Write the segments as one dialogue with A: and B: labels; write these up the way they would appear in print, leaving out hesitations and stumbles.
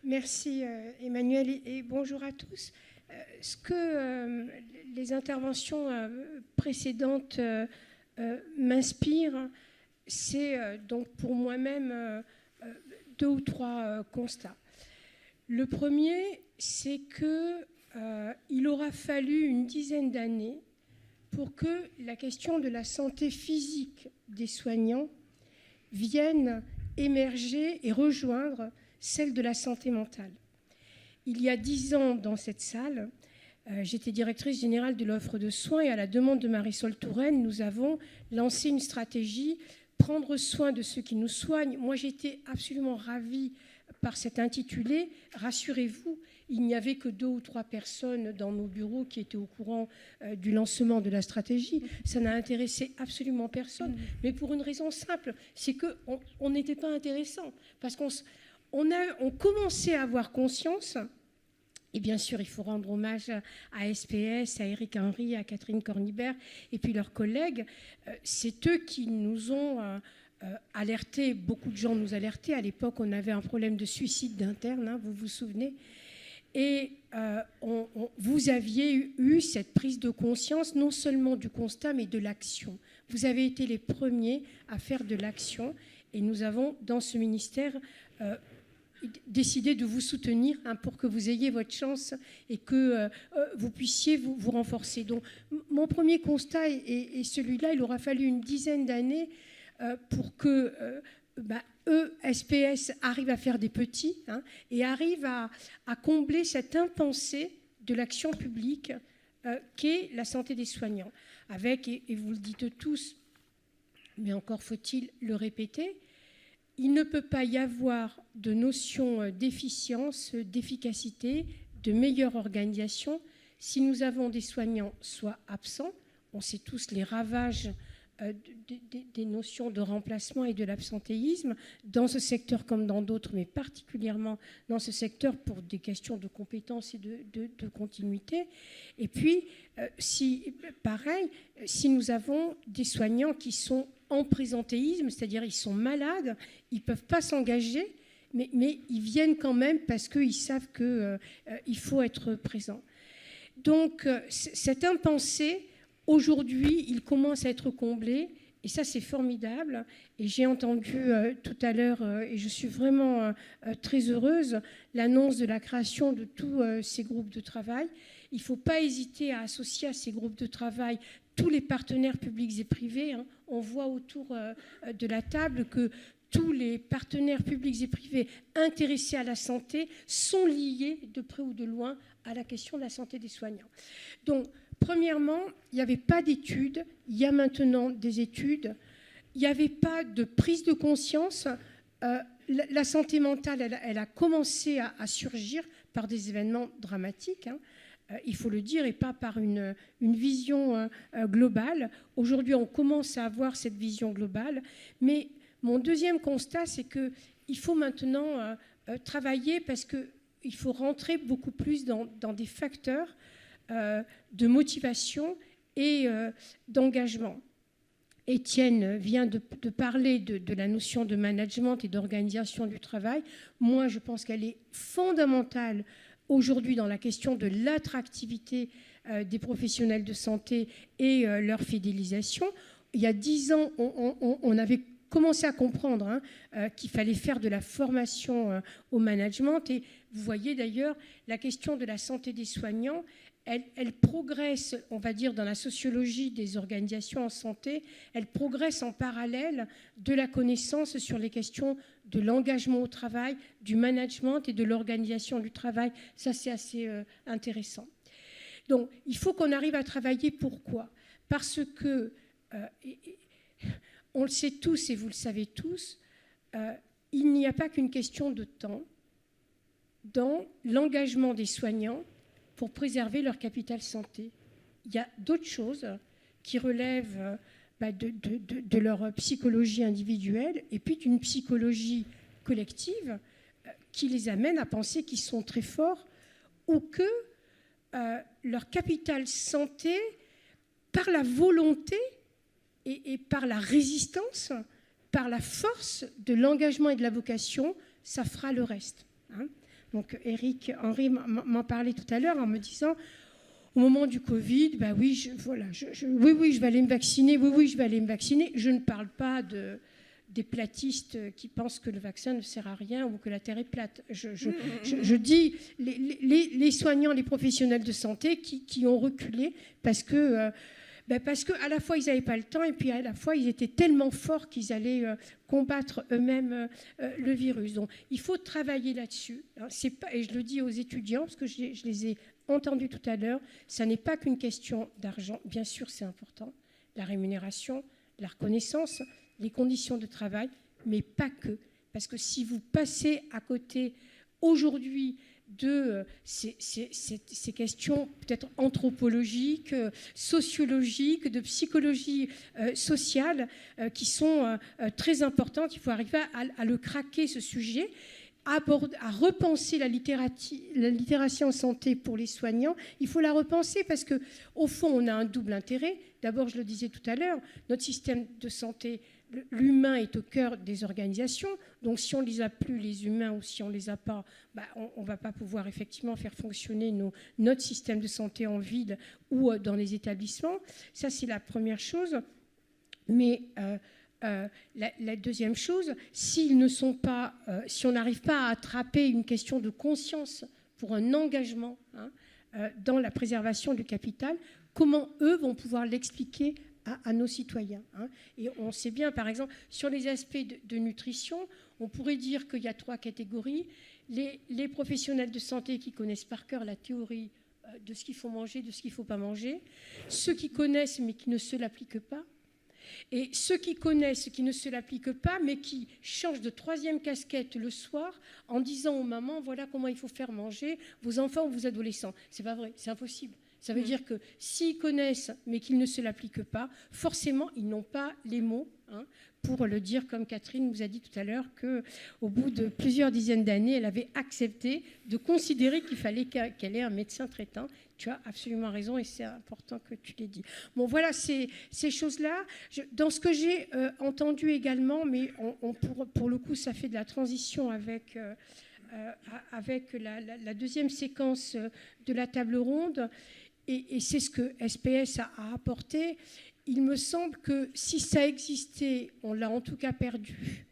A: Merci Emmanuel et bonjour à tous. Ce que les interventions précédentes m'inspirent, c'est donc pour moi-même 2 ou 3 constats. Le premier, c'est qu'il aura fallu une dizaine d'années pour que la question de la santé physique des soignants vienne émerger et rejoindre celle de la santé mentale. Il y a 10 ans, dans cette salle, j'étais directrice générale de l'offre de soins et à la demande de Marisol Touraine, nous avons lancé une stratégie « Prendre soin de ceux qui nous soignent ». Moi, j'étais absolument ravie par cet intitulé. Rassurez-vous, il n'y avait que 2 ou 3 personnes dans nos bureaux qui étaient au courant du lancement de la stratégie. Ça n'a intéressé absolument personne, mais pour une raison simple, c'est qu'on n'était pas intéressant. Parce qu'on commençait à avoir conscience, et bien sûr, il faut rendre hommage à SPS, à Eric Henry, à Catherine Cornibert, et puis leurs collègues. C'est eux qui nous ont alertés, beaucoup de gens nous alertaient. À l'époque, on avait un problème de suicide d'interne, hein, vous vous souvenez. Et vous aviez eu cette prise de conscience, non seulement du constat, mais de l'action. Vous avez été les premiers à faire de l'action, et nous avons, dans ce ministère, décidé de vous soutenir pour que vous ayez votre chance et que vous puissiez vous renforcer. Donc, mon premier constat est celui-là. Il aura fallu une dizaine d'années pour que SPS arrive à faire des petits et arrive à combler cette impensée de l'action publique qu'est la santé des soignants. Avec, et vous le dites tous, mais encore faut-il le répéter, il ne peut pas y avoir de notion d'efficience, d'efficacité, de meilleure organisation si nous avons des soignants soit absents, on sait tous les ravages des notions de remplacement et de l'absentéisme dans ce secteur comme dans d'autres, mais particulièrement dans ce secteur pour des questions de compétences et de continuité. Et puis, si nous avons des soignants qui sont en présentéisme, c'est-à-dire ils sont malades, ils ne peuvent pas s'engager, mais ils viennent quand même parce qu'ils savent qu'il faut être présent. Donc, cette impensée, aujourd'hui, il commence à être comblé, et ça, c'est formidable. Et j'ai entendu tout à l'heure, et je suis vraiment très heureuse, l'annonce de la création de tous ces groupes de travail. Il ne faut pas hésiter à associer à ces groupes de travail tous les partenaires publics et privés. On voit autour de la table que tous les partenaires publics et privés intéressés à la santé sont liés de près ou de loin à la question de la santé des soignants. Donc, premièrement, il n'y avait pas d'études, il y a maintenant des études, il n'y avait pas de prise de conscience. La santé mentale, elle a commencé à surgir par des événements dramatiques, il faut le dire, et pas par une vision globale. Aujourd'hui, on commence à avoir cette vision globale, mais mon deuxième constat, c'est qu'il faut maintenant travailler parce qu'il faut rentrer beaucoup plus dans des facteurs de motivation et d'engagement. Étienne vient de parler de la notion de management et d'organisation du travail. Moi, je pense qu'elle est fondamentale aujourd'hui dans la question de l'attractivité des professionnels de santé et leur fidélisation. Il y a 10 ans, on avait commencé à comprendre qu'il fallait faire de la formation au management. Et vous voyez d'ailleurs, la question de la santé des soignants, elle progresse, on va dire, dans la sociologie des organisations en santé, elle progresse en parallèle de la connaissance sur les questions de l'engagement au travail, du management et de l'organisation du travail. Ça, c'est assez intéressant. Donc, il faut qu'on arrive à travailler. Pourquoi ? Parce que, on le sait tous et vous le savez tous, il n'y a pas qu'une question de temps dans l'engagement des soignants pour préserver leur capital santé. Il y a d'autres choses qui relèvent de leur psychologie individuelle et puis d'une psychologie collective qui les amène à penser qu'ils sont très forts ou que leur capital santé, par la volonté et par la résistance, par la force de l'engagement et de la vocation, ça fera le reste. Donc Henri m'en parlait tout à l'heure en me disant, au moment du Covid, bah oui, je vais aller me vacciner, oui, je vais aller me vacciner. Je ne parle pas des platistes qui pensent que le vaccin ne sert à rien ou que la Terre est plate. Je dis les soignants, les professionnels de santé qui ont reculé parce que à la fois ils n'avaient pas le temps et puis à la fois ils étaient tellement forts qu'ils allaient combattre eux-mêmes le virus. Donc il faut travailler là-dessus. C'est pas, et je le dis aux étudiants parce que je les ai entendus tout à l'heure, ça n'est pas qu'une question d'argent. Bien sûr, c'est important, la rémunération, la reconnaissance, les conditions de travail, mais pas que. Parce que si vous passez à côté aujourd'hui de ces questions peut-être anthropologiques, sociologiques, de psychologie sociale, qui sont très importantes, il faut arriver à le craquer, ce sujet, à repenser la littératie en santé pour les soignants. Il faut la repenser parce qu'au fond, on a un double intérêt. D'abord, je le disais tout à l'heure, notre système de santé, l'humain est au cœur des organisations. Donc, si on ne les a plus, les humains, ou si on ne les a pas, on ne va pas pouvoir effectivement faire fonctionner notre système de santé en ville ou dans les établissements. Ça, c'est la première chose. Mais la deuxième chose, si on n'arrive pas à attraper une question de conscience pour un engagement dans la préservation du capital, comment eux vont pouvoir l'expliquer à nos citoyens. Et on sait bien, par exemple, sur les aspects de nutrition, on pourrait dire qu'il y a 3 catégories. Les professionnels de santé qui connaissent par cœur la théorie de ce qu'il faut manger, de ce qu'il ne faut pas manger, ceux qui connaissent mais qui ne se l'appliquent pas, et ceux qui connaissent, qui ne se l'appliquent pas, mais qui changent de 3e casquette le soir en disant aux mamans, voilà comment il faut faire manger vos enfants ou vos adolescents. C'est pas vrai, c'est impossible. Ça veut dire que s'ils connaissent, mais qu'ils ne se l'appliquent pas, forcément, ils n'ont pas les mots pour le dire, comme Catherine nous a dit tout à l'heure, qu'au bout de plusieurs dizaines d'années, elle avait accepté de considérer qu'il fallait qu'elle ait un médecin traitant. Tu as absolument raison et c'est important que tu l'aies dit. Bon, voilà ces choses-là. Dans ce que j'ai entendu également, mais pour le coup, ça fait de la transition avec la deuxième séquence de la table ronde, et c'est ce que SPS a apporté. Il me semble que si ça existait, on l'a en tout cas perdu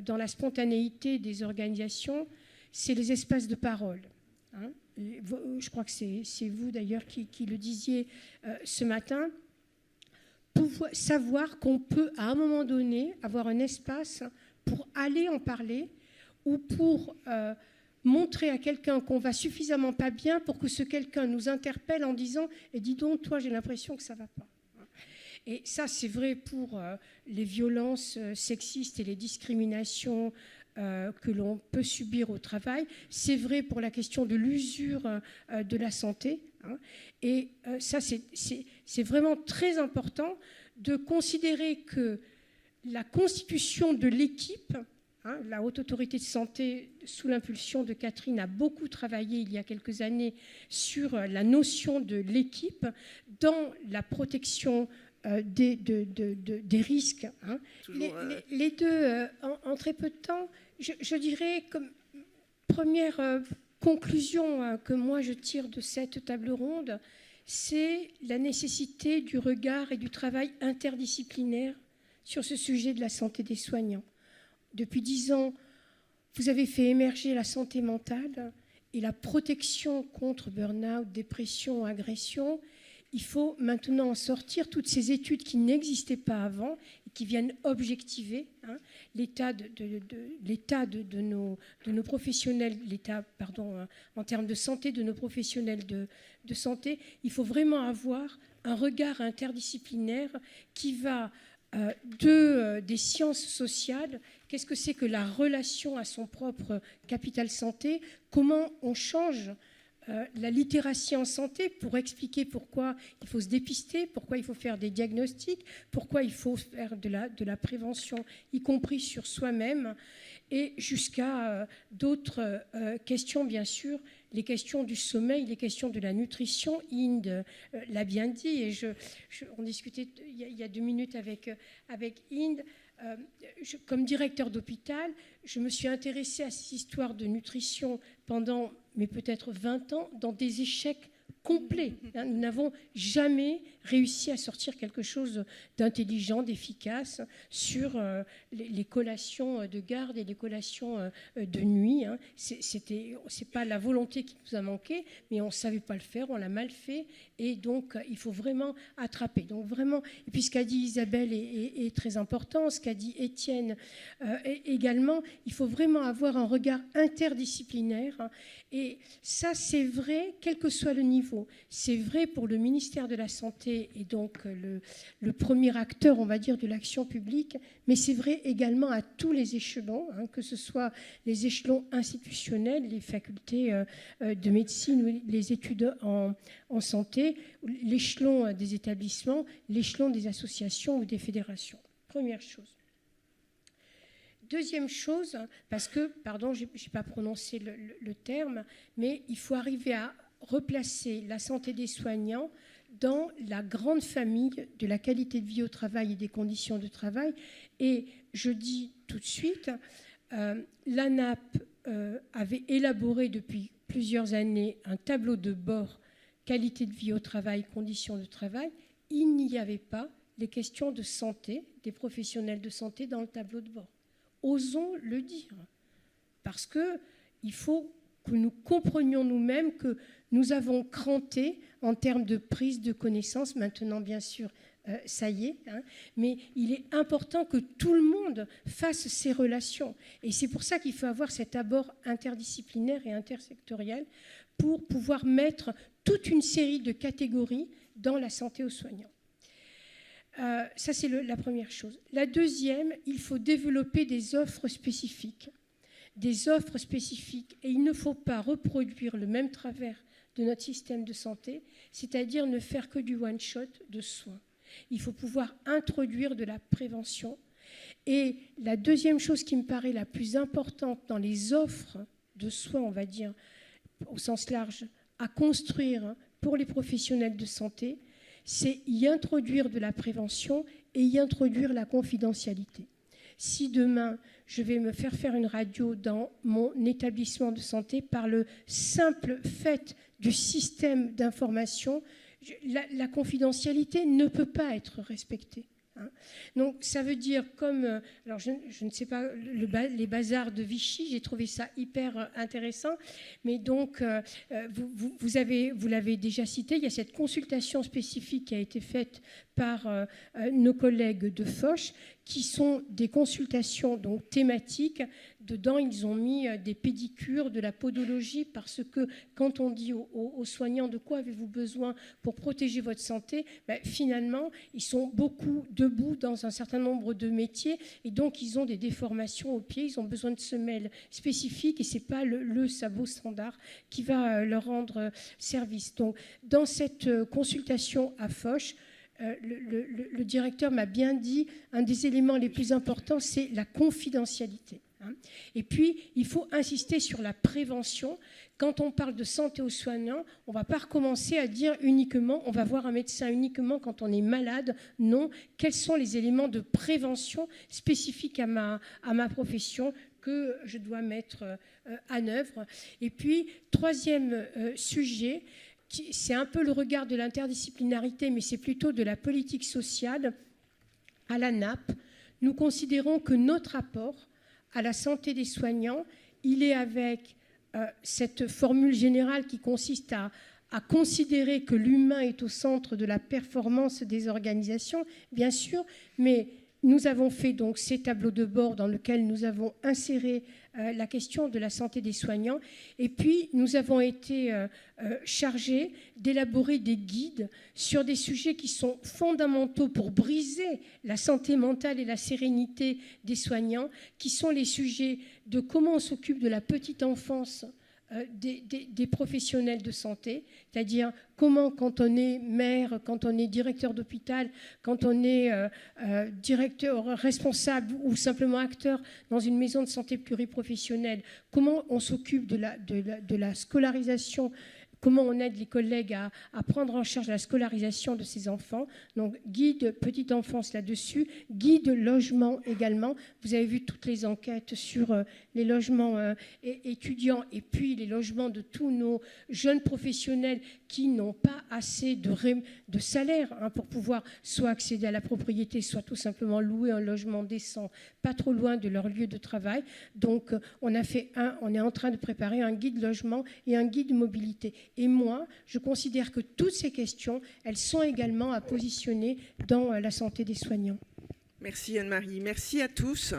A: dans la spontanéité des organisations, c'est les espaces de parole. Je crois que c'est vous d'ailleurs qui le disiez ce matin. Savoir qu'on peut à un moment donné avoir un espace pour aller en parler ou pour montrer à quelqu'un qu'on va suffisamment pas bien pour que ce quelqu'un nous interpelle en disant « Et dis donc, toi, j'ai l'impression que ça ne va pas ». Et ça, c'est vrai pour les violences sexistes et les discriminations que l'on peut subir au travail. C'est vrai pour la question de l'usure de la santé. Et ça, c'est vraiment très important de considérer que la constitution de l'équipe, la Haute Autorité de Santé, sous l'impulsion de Catherine, a beaucoup travaillé il y a quelques années sur la notion de l'équipe dans la protection des risques. Les deux, en très peu de temps, je dirais comme première conclusion que moi je tire de cette table ronde, c'est la nécessité du regard et du travail interdisciplinaire sur ce sujet de la santé des soignants. Depuis 10 ans, vous avez fait émerger la santé mentale et la protection contre burn-out, dépression, agression. Il faut maintenant en sortir toutes ces études qui n'existaient pas avant et qui viennent objectiver l'état de nos professionnels, en termes de santé de nos professionnels de santé. Il faut vraiment avoir un regard interdisciplinaire qui va des sciences sociales. Qu'est-ce que c'est que la relation à son propre capital santé? Comment on change la littératie en santé pour expliquer pourquoi il faut se dépister, pourquoi il faut faire des diagnostics, pourquoi il faut faire de la prévention, y compris sur soi-même, et jusqu'à d'autres questions, bien sûr, les questions du sommeil, les questions de la nutrition. Inde l'a bien dit, et on discutait il y a 2 minutes avec Inde. Comme directeur d'hôpital, je me suis intéressée à ces histoires de nutrition pendant, mais peut-être 20 ans, dans des échecs complets. Nous n'avons jamais réussi à sortir quelque chose d'intelligent, d'efficace sur les collations de garde et les collations de nuit. C'est pas la volonté qui nous a manqué, mais on ne savait pas le faire, on l'a mal fait, et donc il faut vraiment attraper. Donc vraiment, et puis ce qu'a dit Isabelle est très important, ce qu'a dit Étienne également, il faut vraiment avoir un regard interdisciplinaire, et ça c'est vrai quel que soit le niveau. C'est vrai pour le ministère de la Santé et donc le premier acteur, on va dire, de l'action publique, mais c'est vrai également à tous les échelons, que ce soit les échelons institutionnels, les facultés de médecine ou les études en santé, l'échelon des établissements, l'échelon des associations ou des fédérations. Première chose. Deuxième chose, parce que, pardon, je n'ai pas prononcé le terme, mais il faut arriver à replacer la santé des soignants dans la grande famille de la qualité de vie au travail et des conditions de travail. Et je dis tout de suite, l'ANAP avait élaboré depuis plusieurs années un tableau de bord qualité de vie au travail, conditions de travail. Il n'y avait pas les questions de santé, des professionnels de santé dans le tableau de bord. Osons le dire, parce qu'il faut que nous comprenions nous-mêmes que nous avons cranté en termes de prise de connaissance. Maintenant, bien sûr, ça y est, mais il est important que tout le monde fasse ces relations. Et c'est pour ça qu'il faut avoir cet abord interdisciplinaire et intersectoriel pour pouvoir mettre toute une série de catégories dans la santé aux soignants. Ça, c'est la première chose. La deuxième, il faut développer des offres spécifiques. Des offres spécifiques. Et il ne faut pas reproduire le même travers de notre système de santé, c'est-à-dire ne faire que du one-shot de soins. Il faut pouvoir introduire de la prévention. Et la deuxième chose qui me paraît la plus importante dans les offres de soins, on va dire, au sens large, à construire pour les professionnels de santé, c'est y introduire de la prévention et y introduire la confidentialité. Si demain, je vais me faire une radio dans mon établissement de santé, par le simple fait du système d'information, la confidentialité ne peut pas être respectée. Donc ça veut dire comme, alors je ne sais pas, les bazars de Vichy, j'ai trouvé ça hyper intéressant, mais donc vous l'avez déjà cité, il y a cette consultation spécifique qui a été faite par nos collègues de Foch, qui sont des consultations donc thématiques. Dedans, ils ont mis des pédicures, de la podologie, parce que quand on dit aux soignants de quoi avez-vous besoin pour protéger votre santé, finalement, ils sont beaucoup debout dans un certain nombre de métiers, et donc ils ont des déformations aux pieds, ils ont besoin de semelles spécifiques, et ce n'est pas le sabot standard qui va leur rendre service. Donc, dans cette consultation à Foch, le directeur m'a bien dit, un des éléments les plus importants, c'est la confidentialité. Et puis, il faut insister sur la prévention. Quand on parle de santé aux soignants, on ne va pas recommencer à dire uniquement, on va voir un médecin uniquement quand on est malade. Non, quels sont les éléments de prévention spécifiques à ma profession que je dois mettre en œuvre. Et puis, troisième sujet, c'est un peu le regard de l'interdisciplinarité, mais c'est plutôt de la politique sociale. À l'ANAP, nous considérons que notre apport à la santé des soignants, il est avec cette formule générale qui consiste à considérer que l'humain est au centre de la performance des organisations, bien sûr, mais nous avons fait donc ces tableaux de bord dans lesquels nous avons inséré la question de la santé des soignants. Et puis, nous avons été chargés d'élaborer des guides sur des sujets qui sont fondamentaux pour briser la santé mentale et la sérénité des soignants, qui sont les sujets de comment on s'occupe de la petite enfance des professionnels de santé, c'est-à-dire comment, quand on est maire, quand on est directeur d'hôpital, quand on est directeur responsable ou simplement acteur dans une maison de santé pluriprofessionnelle, comment on s'occupe de la scolarisation comment on aide les collègues à prendre en charge la scolarisation de ces enfants. Donc, guide petite enfance là-dessus, guide logement également. Vous avez vu toutes les enquêtes sur les logements étudiants et puis les logements de tous nos jeunes professionnels qui n'ont pas assez de salaire pour pouvoir soit accéder à la propriété, soit tout simplement louer un logement décent, pas trop loin de leur lieu de travail. Donc, on est en train de préparer un guide logement et un guide mobilité. Et moi, je considère que toutes ces questions, elles sont également à positionner dans la santé des soignants.
B: Merci Anne-Marie. Merci à tous.